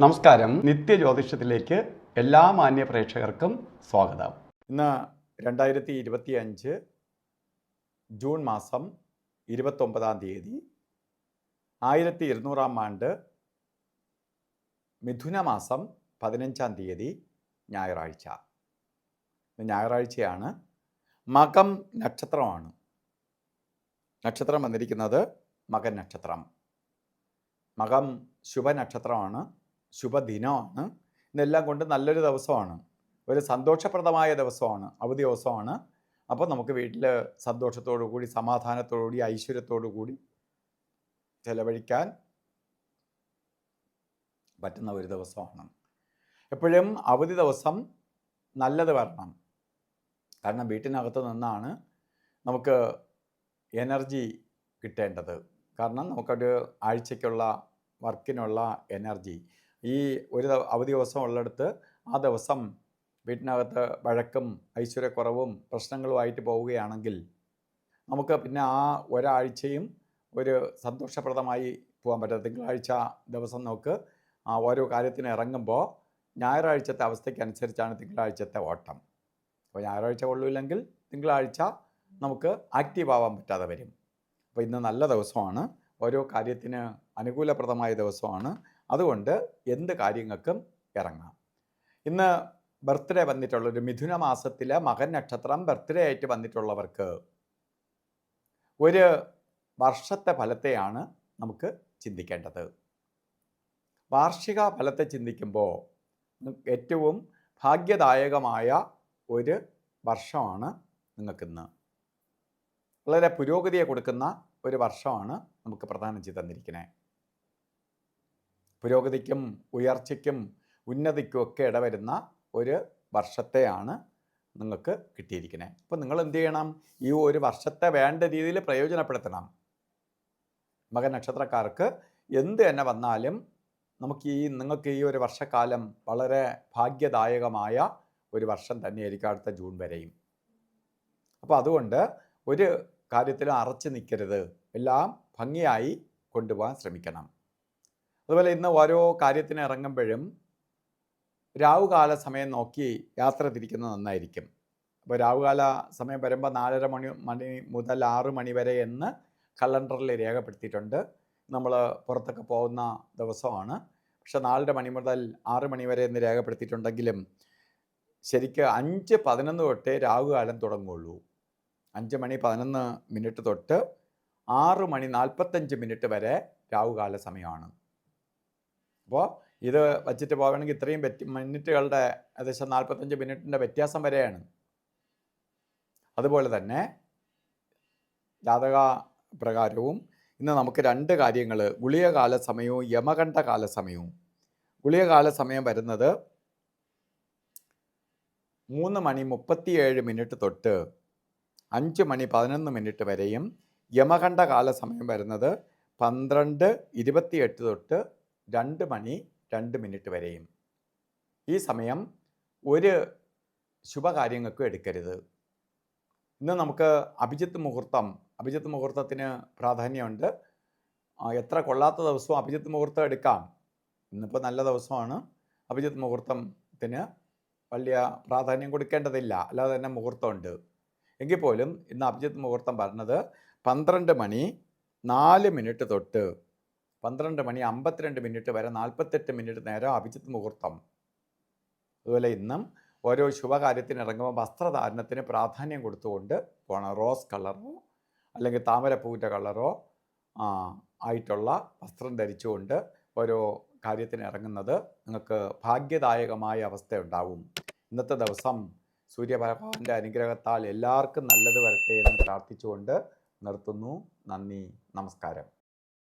നമസ്കാരം. നിത്യജ്യോതിഷത്തിലേക്ക് എല്ലാ മാന്യ പ്രേക്ഷകർക്കും സ്വാഗതം. ഇന്ന് 2025 ജൂൺ മാസം 29-ാം തീയതി 1200-ാം ആണ്ട് മിഥുന മാസം 15-ാം തീയതി ഞായറാഴ്ച. ഞായറാഴ്ചയാണ്. മകം നക്ഷത്രമാണ്. നക്ഷത്രം വന്നിരിക്കുന്നത് മകൻ നക്ഷത്രം. മകം ശുഭനക്ഷത്രമാണ്, ശുഭദിനമാണ്. ഇതെല്ലാം കൊണ്ട് നല്ലൊരു ദിവസമാണ്, ഒരു സന്തോഷപ്രദമായ ദിവസമാണ്, അവധി ദിവസമാണ്. അപ്പോൾ നമുക്ക് വീട്ടിൽ സന്തോഷത്തോടു കൂടി, സമാധാനത്തോടു കൂടി, ഐശ്വര്യത്തോടു കൂടി ചെലവഴിക്കാൻ പറ്റുന്ന ഒരു ദിവസമാണ്. എപ്പോഴും അവധി ദിവസം നല്ലത് വരണം. കാരണം വീട്ടിനകത്ത് നിന്നാണ് നമുക്ക് എനർജി കിട്ടേണ്ടത്. കാരണം നമുക്കൊരു ആഴ്ചയ്ക്കുള്ള വർക്കിനുള്ള എനർജി ഈ ഒരു അവധി ദിവസം ഉള്ളിടത്ത് ആ ദിവസം വീട്ടിനകത്ത് വഴക്കും ഐശ്വര്യക്കുറവും പ്രശ്നങ്ങളുമായിട്ട് പോവുകയാണെങ്കിൽ നമുക്ക് പിന്നെ ആ ഒരാഴ്ചയും ഒരു സന്തോഷപ്രദമായി പോകാൻ പറ്റും. തിങ്കളാഴ്ച ദിവസം നമുക്ക് ഓരോ കാര്യത്തിന് ഇറങ്ങുമ്പോൾ ഞായറാഴ്ചത്തെ അവസ്ഥയ്ക്കനുസരിച്ചാണ് തിങ്കളാഴ്ചത്തെ ഓട്ടം. അപ്പോൾ ഞായറാഴ്ച കൊള്ളില്ലെങ്കിൽ തിങ്കളാഴ്ച നമുക്ക് ആക്റ്റീവ് ആവാൻ പറ്റാതെ വരും. അപ്പോൾ ഇന്ന് നല്ല ദിവസമാണ്, ഓരോ കാര്യത്തിന് അനുകൂലപ്രദമായ ദിവസമാണ്. അതുകൊണ്ട് എന്ത് കാര്യങ്ങൾക്കും ഇറങ്ങാം. ഇന്ന് ബർത്ത്ഡേ വന്നിട്ടുള്ളൊരു മിഥുന മാസത്തിലെ മകൻ നക്ഷത്രം ബർത്ത്ഡേ ആയിട്ട് വന്നിട്ടുള്ളവർക്ക് ഒരു വർഷത്തെ ഫലത്തെയാണ് നമുക്ക് ചിന്തിക്കേണ്ടത്. വാർഷിക ഫലത്തെ ചിന്തിക്കുമ്പോൾ ഏറ്റവും ഭാഗ്യദായകമായ ഒരു വർഷമാണ് നിങ്ങൾക്കിന്ന്. വളരെ പുരോഗതിയെ കൊടുക്കുന്ന ഒരു വർഷമാണ് നമുക്ക് പ്രദാനം ചെയ്ത് തന്നിരിക്കുന്നത്. പുരോഗതിക്കും ഉയർച്ചയ്ക്കും ഉന്നതിക്കും ഒക്കെ ഇടവരുന്ന ഒരു വർഷത്തെയാണ് നിങ്ങൾക്ക് കിട്ടിയിരിക്കുന്നത്. അപ്പോൾ നിങ്ങൾ എന്ത് ചെയ്യണം? ഈ ഒരു വർഷത്തെ വേണ്ട രീതിയിൽ പ്രയോജനപ്പെടുത്തണം. മകൻ നക്ഷത്രക്കാർക്ക് എന്ത് തന്നെ വന്നാലും നിങ്ങൾക്ക് ഈ ഒരു വർഷക്കാലം വളരെ ഭാഗ്യദായകമായ ഒരു വർഷം തന്നെയായിരിക്കും, അടുത്ത ജൂൺ വരെയും. അപ്പോൾ അതുകൊണ്ട് ഒരു കാര്യത്തിലും അറച്ചു നിൽക്കരുത്, എല്ലാം ഭംഗിയായി കൊണ്ടുപോകാൻ ശ്രമിക്കണം. അതുപോലെ ഇന്ന് ഓരോ കാര്യത്തിന് ഇറങ്ങുമ്പോഴും രാവുകാല സമയം നോക്കി യാത്ര തിരിക്കുന്നത് നന്നായിരിക്കും. അപ്പോൾ രാവുകാല സമയം വരുമ്പോൾ 4:30 മണി മുതൽ 6 മണി വരെ എന്ന് കലണ്ടറിൽ രേഖപ്പെടുത്തിയിട്ടുണ്ട്. നമ്മൾ പുറത്തൊക്കെ പോകുന്ന ദിവസമാണ്. പക്ഷെ 4:30 മണി മുതൽ 6 മണി വരെ എന്ന് രേഖപ്പെടുത്തിയിട്ടുണ്ടെങ്കിലും ശരിക്ക് 5:11 തൊട്ടേ രാവുകാലം തുടങ്ങുകയുള്ളൂ. 5:11 തൊട്ട് 6:45 വരെ രാവുകാല സമയമാണ്. അപ്പോൾ ഇത് വച്ചിട്ട് പോകണമെങ്കിൽ ഇത്രയും മിനിറ്റുകളുടെ ഏകദേശം 45 മിനിറ്റിൻ്റെ വ്യത്യാസം വരെയാണ്. അതുപോലെ തന്നെ ജാതക പ്രകാരവും ഇന്ന് നമുക്ക് 2 കാര്യങ്ങൾ, ഗുളികകാല സമയവും യമകണ്ഠ കാല സമയവും. ഗുളികകാല സമയം വരുന്നത് 3:37 തൊട്ട് 5:11 വരെയും യമകണ്ഠ കാല സമയം വരുന്നത് 12:28 തൊട്ട് 2:02 വരെയും. ഈ സമയം ഒരു ശുഭകാര്യങ്ങൾക്കും എടുക്കരുത്. ഇന്ന് നമുക്ക് അഭിജിത്ത് മുഹൂർത്തത്തിന് പ്രാധാന്യമുണ്ട്. എത്ര കൊള്ളാത്ത ദിവസവും അഭിജിത്ത് മുഹൂർത്തം എടുക്കാം. ഇന്നിപ്പോൾ നല്ല ദിവസമാണ്. അഭിജിത്ത് മുഹൂർത്തത്തിന് വലിയ പ്രാധാന്യം കൊടുക്കേണ്ടതില്ല, അല്ലാതെ തന്നെ മുഹൂർത്തമുണ്ട്. എങ്കിൽ പോലും ഇന്ന് അഭിജിത്ത് മുഹൂർത്തം പറഞ്ഞത് 12:04 തൊട്ട് 12:52 വരെ 48 മിനിറ്റ് നേരം അഭിജിത്ത് മുഹൂർത്തം. അതുപോലെ ഇന്നും ഓരോ ശുഭകാര്യത്തിന് ഇറങ്ങുമ്പോൾ വസ്ത്രധാരണത്തിന് പ്രാധാന്യം കൊടുത്തുകൊണ്ട് പോകണം. റോസ് കളറോ അല്ലെങ്കിൽ താമരപ്പൂവിൻ്റെ കളറോ ആയിട്ടുള്ള വസ്ത്രം ധരിച്ചുകൊണ്ട് ഓരോ കാര്യത്തിന് ഇറങ്ങുന്നത് നിങ്ങൾക്ക് ഭാഗ്യദായകമായ അവസ്ഥയുണ്ടാവും. ഇന്നത്തെ ദിവസം സൂര്യഭഗവാന്റെ അനുഗ്രഹത്താൽ എല്ലാവർക്കും നല്ലത് വരട്ടെ എന്ന് പ്രാർത്ഥിച്ചുകൊണ്ട് നിർത്തുന്നു. നന്ദി, നമസ്കാരം.